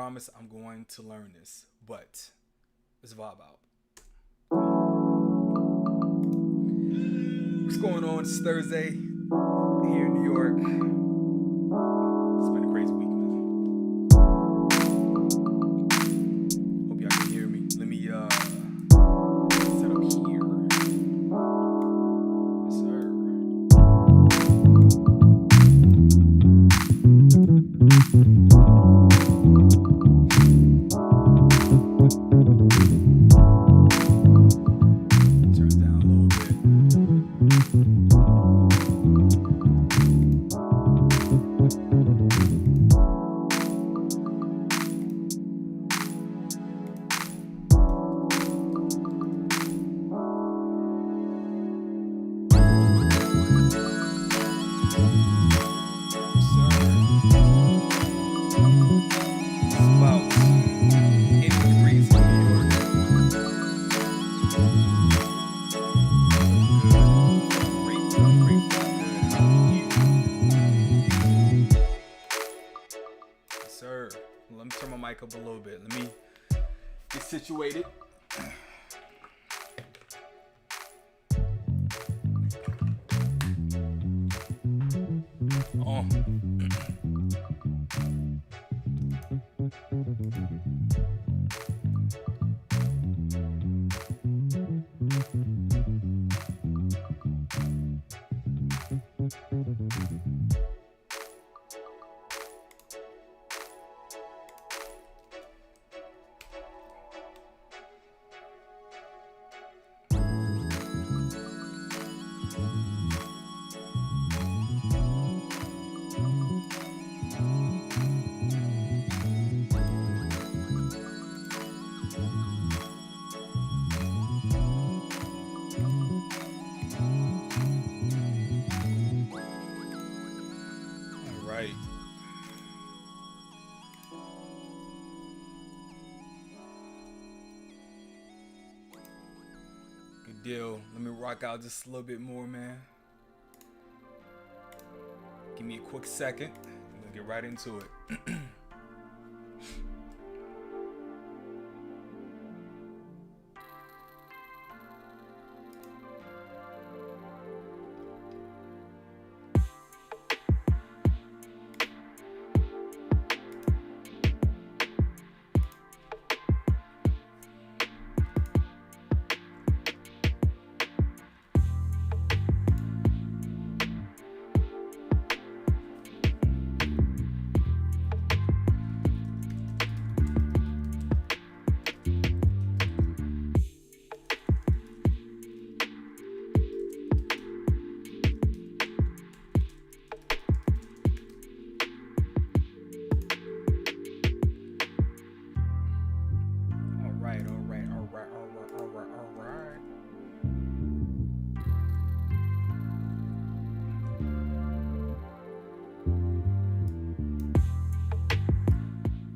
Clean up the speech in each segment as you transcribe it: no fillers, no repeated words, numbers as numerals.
promise I'm going to learn this, but let's vibe out. What's going on? It's Thursday here in New York. It's been a crazy week, man. Hope y'all can hear me. Let me set up here. Yes, sir. Turn it down a little bit. About 80 degrees in New York. Great, great, good. How are you? Yes, sir. Let me turn my mic up a little bit. Let me get situated. Oh. All right. Good deal. Let me rock out just a little bit more, man. Give me a quick second. I'm gonna get right into it. All right.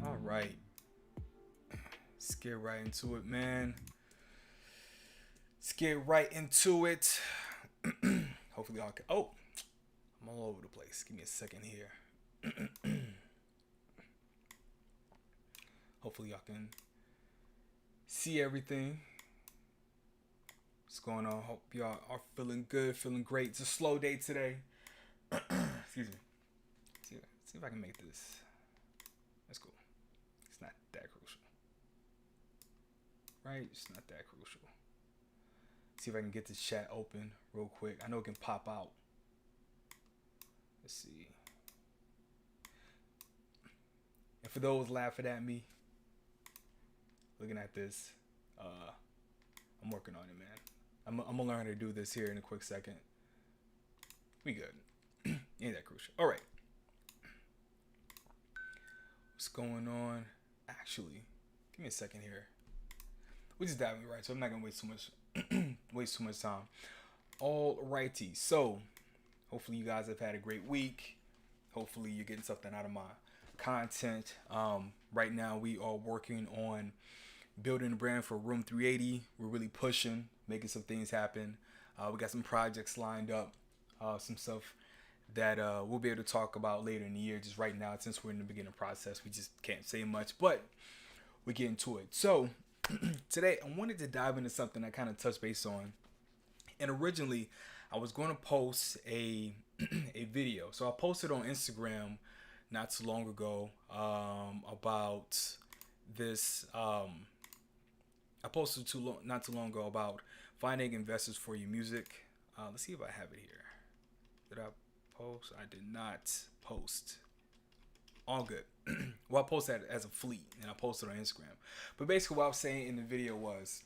All right. Let's get right into it, man. Let's get right into it. Hopefully y'all can. Oh, I'm all over the place. Give me a second here. Hopefully y'all can see everything. What's going on? Hope y'all are feeling good, feeling great. It's a slow day today. Excuse me. See if I can make this. That's cool. It's not that crucial. Right? It's not that crucial. See if I can get this chat open real quick. I know it can pop out. Let's see. And for those laughing at me, looking at this, I'm working on it, man. I'm gonna learn how to do this here in a quick second. We good. Ain't that crucial. All right. What's going on? Actually, give me a second here. We just diving right, so I'm not gonna waste too much time. All righty. So, hopefully you guys have had a great week. Hopefully you're getting something out of my content. Right now we are working on building a brand for Room 380. We're really pushing, making some things happen. We got some projects lined up, some stuff that we'll be able to talk about later in the year. Just right now, since we're in the beginning process, we just can't say much, but we get into it. So today I wanted to dive into something I kind of touched base on. And originally I was going to post a a video. So I posted on Instagram not too long ago about this. I posted not too long ago about finding investors for your music. Let's see if I have it here. Did I post? I did not post. All good. Well, I posted that as a fleet, and I posted on Instagram. But basically, what I was saying in the video was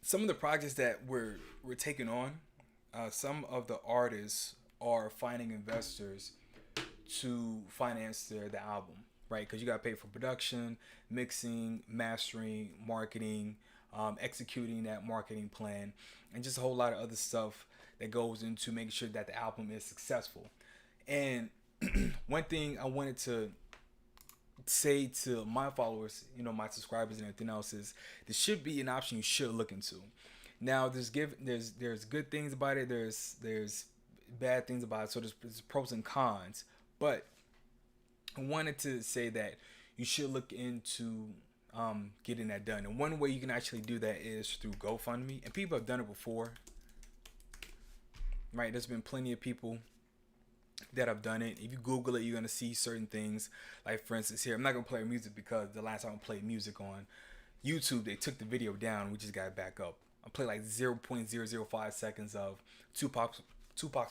some of the projects that we're taking on. Some of the artists are finding investors to finance the album, right? Because you got to pay for production, mixing, mastering, marketing, executing that marketing plan, and just a whole lot of other stuff that goes into making sure that the album is successful. And one thing I wanted to say to my followers, my subscribers and everything else is this should be an option you should look into. Now there's good things about it, there's bad things about it, so there's pros and cons. But I wanted to say that you should look into getting that done. And one way you can actually do that is through GoFundMe. And people have done it before, right? There's been plenty of people that have done it. If you Google it, you're going to see certain things. Like, for instance, here, I'm not going to play music because the last time I played music on YouTube, they took the video down. We just got it back up. I played like 0.005 seconds of Tupac's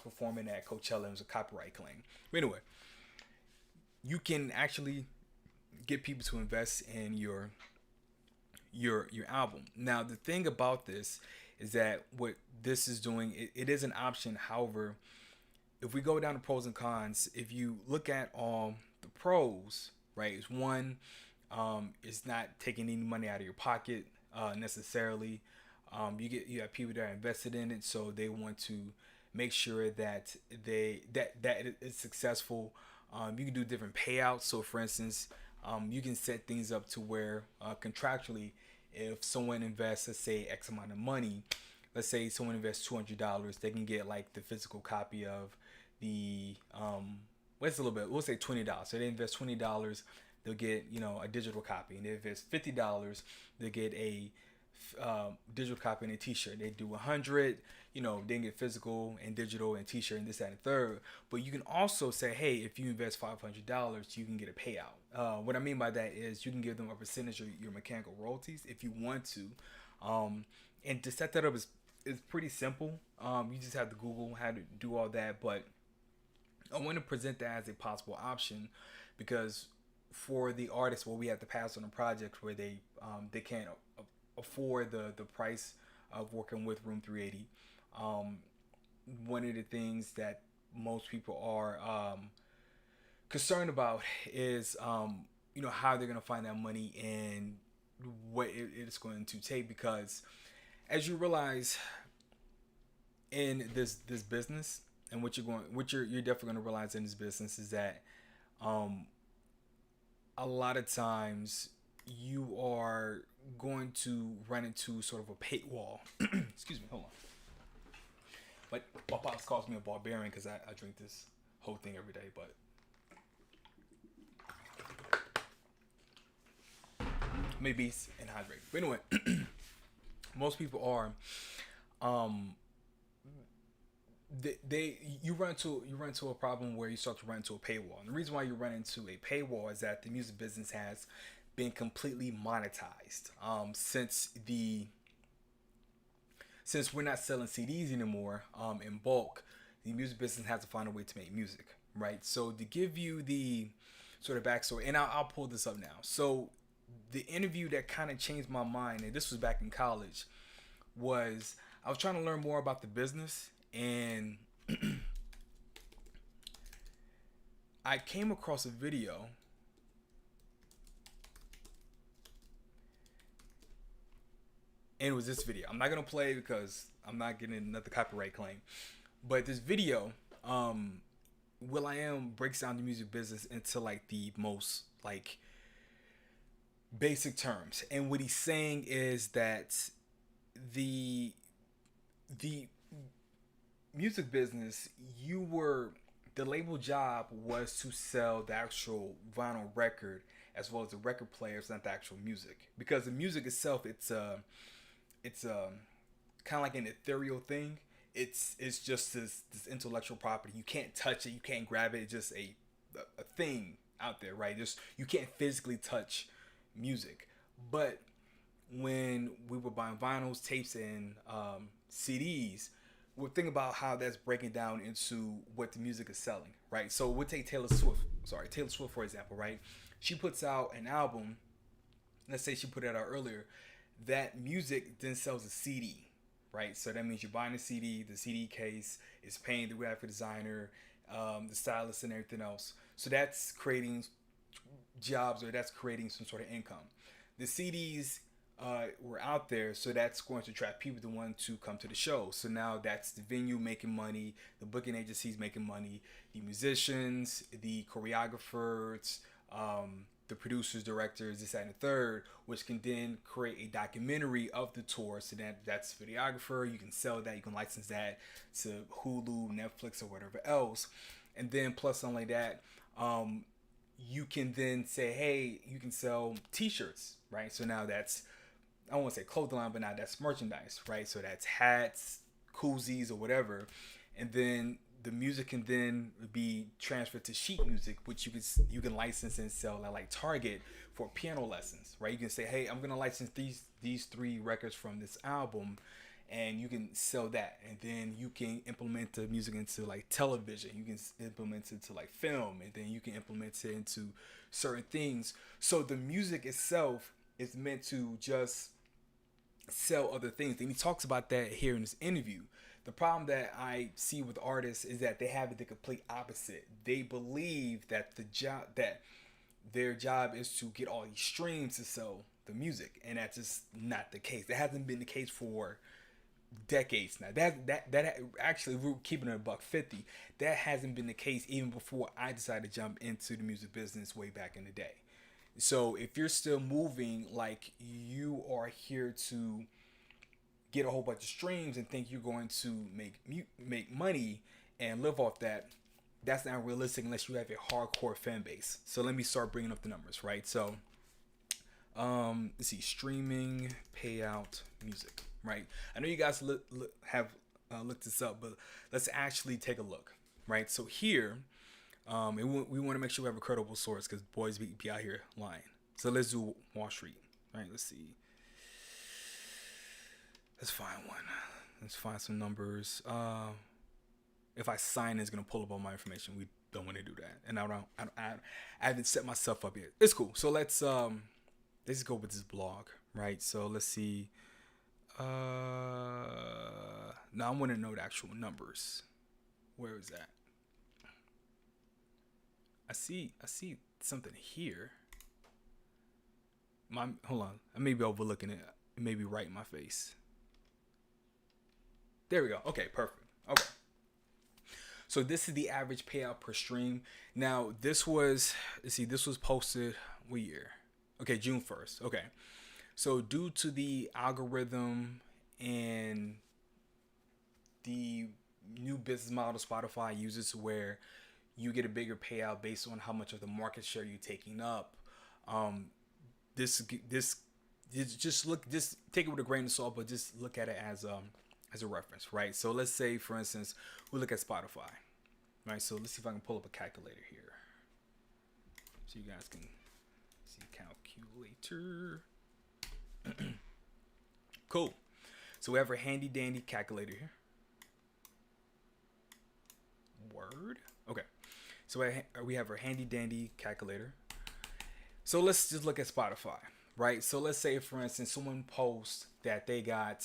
performing at Coachella. It was a copyright claim. But anyway, you can actually get people to invest in your album. Now, the thing about this is that what this is doing, it is an option. However, if we go down to pros and cons, if you look at the pros, right, it's one, it's not taking any money out of your pocket necessarily. You have people that are invested in it, so they want to make sure that it's successful. You can do different payouts. So, for instance, you can set things up to where contractually, if someone invests, let's say X amount of money, let's say someone invests $200, they can get like the physical copy of the what's a little bit, we'll say $20. So they invest $20, they'll get a digital copy, and if it's $50, they get a digital copy and a t-shirt. They do 100, then get physical and digital and t-shirt and this, that, and third. But you can also say, hey, if you invest $500, you can get a payout. What I mean by that is you can give them a percentage of your mechanical royalties if you want to. And to set that up is pretty simple. You just have to Google how to do all that. But I want to present that as a possible option because for the artists where we have to pass on a project where they can't afford the price of working with Room 380. One of the things that most people are concerned about is how they're going to find that money and what it's going to take, because as you realize in this business, and what you're definitely going to realize in this business is that a lot of times you are going to run into sort of a paywall. Excuse me, hold on. But my boss calls me a barbarian because I drink this whole thing every day. But maybe and hydrate. But anyway, most people are you run into a problem where you start to run into a paywall. And the reason why you run into a paywall is that the music business has been completely monetized since we're not selling CDs anymore in bulk. The music business has to find a way to make music, right? So to give you the sort of backstory, and I'll pull this up now. So the interview that kind of changed my mind, and this was back in college, was I was trying to learn more about the business, and I came across a video and it was this video. I'm not gonna play it because I'm not getting another copyright claim. But this video, will.i.am breaks down the music business into like the most like basic terms, and what he's saying is that the music business, you were the label job was to sell the actual vinyl record as well as the record players, not the actual music. Because the music itself, it's kind of like an ethereal thing. It's just this intellectual property. You can't touch it. You can't grab it. It's just a thing out there, right? Just you can't physically touch music. But when we were buying vinyls, tapes, and CDs, we'll think about how that's breaking down into what the music is selling, right? So we'll take Taylor Swift. Sorry, Taylor Swift for example, right? She puts out an album. Let's say she put it out earlier. That music then sells a CD, right? So that means you're buying a CD. The CD case is paying the graphic designer, the stylist, and everything else. So that's creating jobs, or that's creating some sort of income. The CDs were out there, so that's going to attract people to want to come to the show. So now that's the venue making money, the booking agencies making money, the musicians, the choreographers, the producers, directors, this, that, and the third, which can then create a documentary of the tour. So that's videographer. You can sell that. You can license that to Hulu, Netflix, or whatever else. And then plus only that, you can then say, hey, you can sell T-shirts, right? So now that's, I don't want to say clothing line, but now that's merchandise, right? So that's hats, koozies, or whatever. And then the music can then be transferred to sheet music, which you can license and sell at like Target for piano lessons, right? You can say, hey, I'm gonna license these 3 records from this album, and you can sell that. And then you can implement the music into like television. You can implement it into like film, and then you can implement it into certain things. So the music itself is meant to just sell other things. And he talks about that here in this interview. The problem that I see with artists is that they have it the complete opposite. They believe that their job is to get all these streams to sell the music, and that's just not the case. That hasn't been the case for decades now. That actually, we're keeping it a $1.50. That hasn't been the case even before I decided to jump into the music business way back in the day. So if you're still moving like you are here to get a whole bunch of streams and think you're going to make money and live off that, that's not realistic unless you have a hardcore fan base. So let me start bringing up the numbers, right? So let's see, streaming payout music, right? I know you guys have looked this up, but let's actually take a look, right? So here, we want to make sure we have a credible source, because boys be out here lying. So let's do Wall Street, right? Let's see. Let's find one. Let's find some numbers. If I sign, it's gonna pull up all my information. We don't want to do that, and I haven't set myself up yet. It's cool. So let's go with this blog, right? So let's see. Now I want to know the actual numbers. Where is that? I see something here. Hold on. I may be overlooking it. It may be right in my face. There we go. Okay, perfect. Okay. So this is the average payout per stream. Now this was posted what year? Okay, June 1st. Okay. So due to the algorithm and the new business model Spotify uses, where you get a bigger payout based on how much of the market share you're taking up. This just take it with a grain of salt, but just look at it as a reference, right? So let's say, for instance, we look at Spotify, right? So let's see if I can pull up a calculator here, so you guys can see calculator. Cool. So we have our handy dandy calculator here. Word. Okay. So we have our handy dandy calculator. So let's just look at Spotify, right? So let's say, for instance, someone posts that they got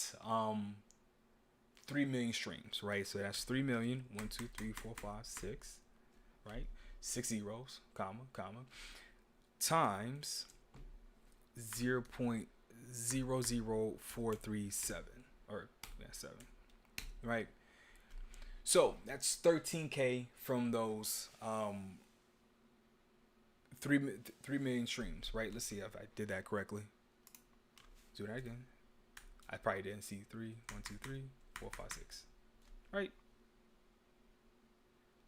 3 million streams, right? So that's 3 million, 1, 2, 3, 4, 5, 6, right? 6 zeros, comma, times 0.00437, or 7, right? So that's 13K from those 3 million streams, right? Let's see if I did that correctly. Do that again. I probably didn't see 3, 1, 2, 3, 4, 5, 6, right?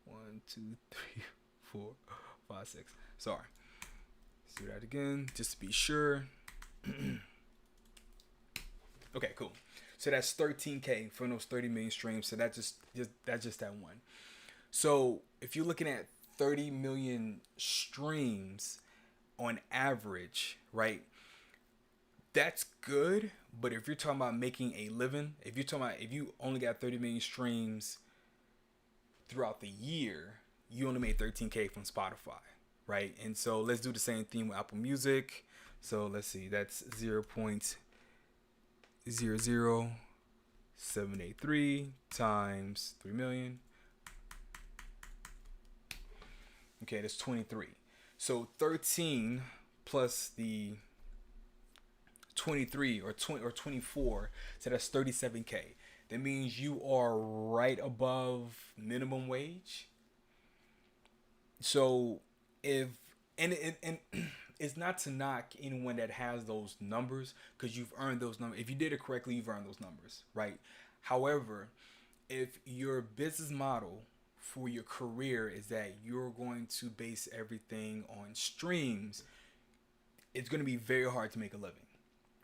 One, two, three, four, five, six. Sorry. Let's do that again, just to be sure. Okay, cool. So that's 13K from those 30 million streams. So that's just that one. So if you're looking at 30 million streams on average, right? That's good. But if you're talking about making a living, if you only got 30 million streams throughout the year, you only made 13K from Spotify, right? And so let's do the same thing with Apple Music. So let's see, that's 0.00783 times 3 million. Okay, that's 23. So 13 plus the 23 or 20 or 24, so that's 37K. That means you are right above minimum wage. So if and it's not to knock anyone that has those numbers, because you've earned those numbers. If you did it correctly, you've earned those numbers, right? However, if your business model for your career is that you're going to base everything on streams, it's going to be very hard to make a living,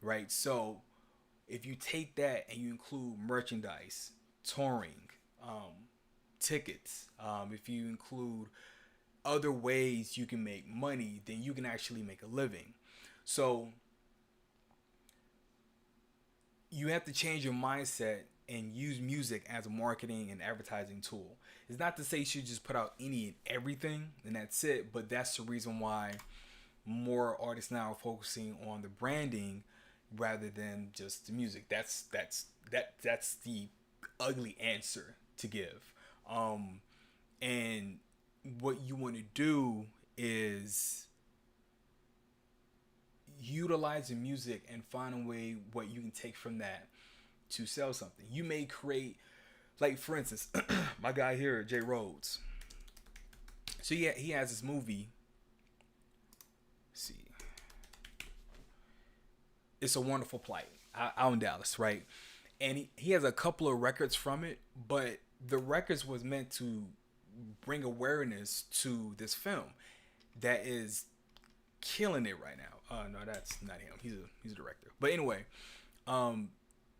right? So if you take that and you include merchandise, touring, tickets, if you include other ways you can make money, then you can actually make a living. So you have to change your mindset and use music as a marketing and advertising tool. It's not to say you should just put out any and everything and that's it, but that's the reason why more artists now are focusing on the branding rather than just the music. That's the ugly answer to give. And what you want to do is utilize the music and find a way what you can take from that to sell something. You may create, like for instance, my guy here, Jay Rhodes. So yeah, he has this movie. Let's see, It's a Wonderful Plight out in Dallas, right? And he has a couple of records from it, but the records was meant to bring awareness to this film that is killing it right now. No, that's not him. He's a director. But anyway,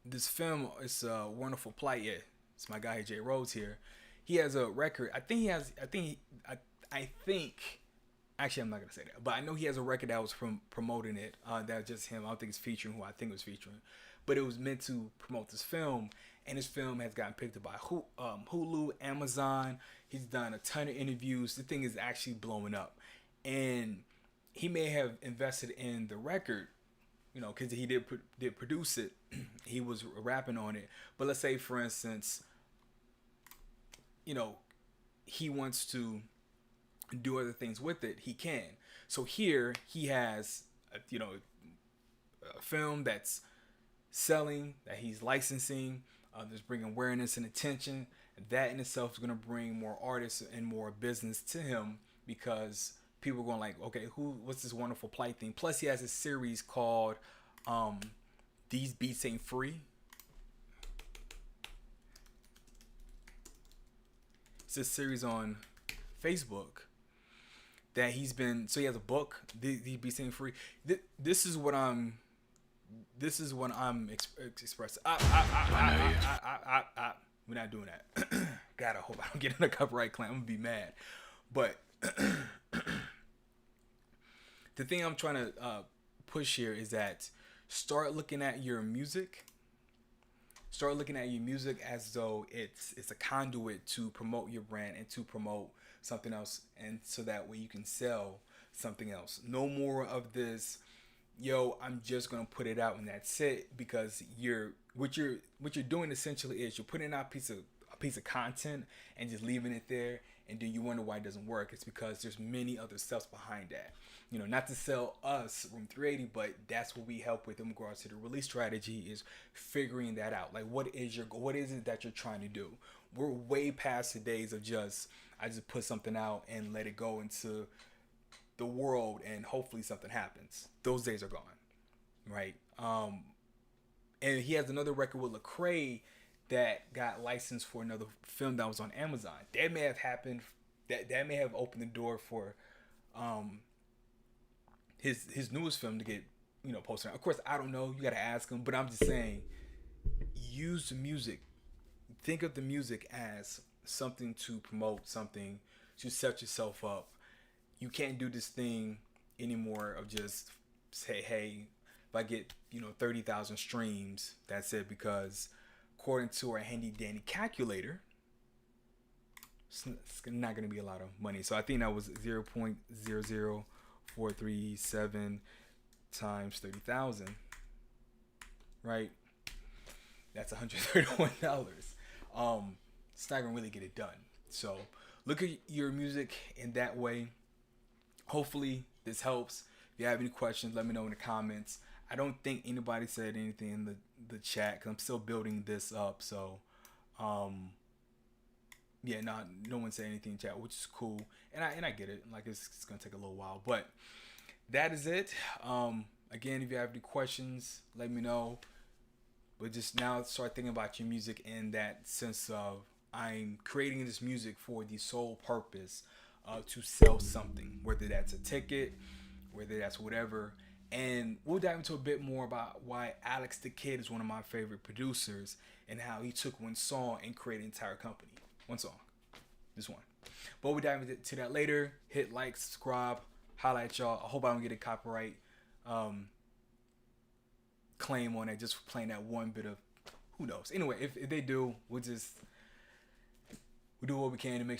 this film is a Wonderful Plight. Yeah, it's my guy Jay Rhodes here. He has a record. I think. Actually, I'm not gonna say that, but I know he has a record that was from promoting it. That's just him. I don't think it's featuring who I think it was featuring, but it was meant to promote this film, and this film has gotten picked up by Hulu, Amazon. He's done a ton of interviews. The thing is actually blowing up, and he may have invested in the record, because he did produce it. He was rapping on it. But let's say, for instance, he wants to do other things with it, he can. So here he has, a film that's selling, that he's licensing, that's bringing awareness and attention. That in itself is going to bring more artists and more business to him, because people are going like, okay, what's this Wonderful Plight thing? Plus he has a series called These Beats Ain't Free. It's a series on Facebook that he has a book. These Beats Ain't Free. This is what I'm expressing. We're not doing that. God, I hope I don't get in a copyright claim. I'm gonna be mad. But the thing I'm trying to push here is that start looking at your music. Start looking at your music as though it's a conduit to promote your brand and to promote something else, and so that way you can sell something else. No more of this, I'm just gonna put it out and that's it, because what you're doing essentially is you're putting out a piece of content and just leaving it there, and then you wonder why it doesn't work. It's because there's many other steps behind that. Not to sell us Room 380, but that's what we help with in regards to the release strategy, is figuring that out. Like, what is it that you're trying to do? We're way past the days of I just put something out and let it go into the world and hopefully something happens. Those days are gone, right? And he has another record with Lecrae that got licensed for another film that was on Amazon. That may have happened that may have opened the door for um his newest film to get posted. Of course, I don't know. You got to ask him, but I'm just saying, use the music. Think of the music as something to promote, something to set yourself up. You can't do this thing anymore of just say, hey, if I get 30,000 streams, that's it. Because according to our handy dandy calculator, it's not going to be a lot of money. So I think that was 0.00437 times 30,000, right? That's $131. It's not gonna really get it done. So look at your music in that way. Hopefully this helps. If you have any questions, let me know in the comments. I don't think anybody said anything in the chat because I'm still building this up. So yeah, no one said anything in chat, which is cool, and I get it. Like it's gonna take a little while, but that is it. Again, if you have any questions, let me know. But just now start thinking about your music in that sense of I'm creating this music for the sole purpose to sell something, whether that's a ticket, whether that's whatever. And we'll dive into a bit more about why Alex the Kid is one of my favorite producers and how he took one song and created an entire company. One song. This one. But we'll dive into that later. Hit like, subscribe, highlight y'all. I hope I don't get a copyright claim on it just for playing that one bit of, who knows. Anyway, if they do, we'll do what we can to make sure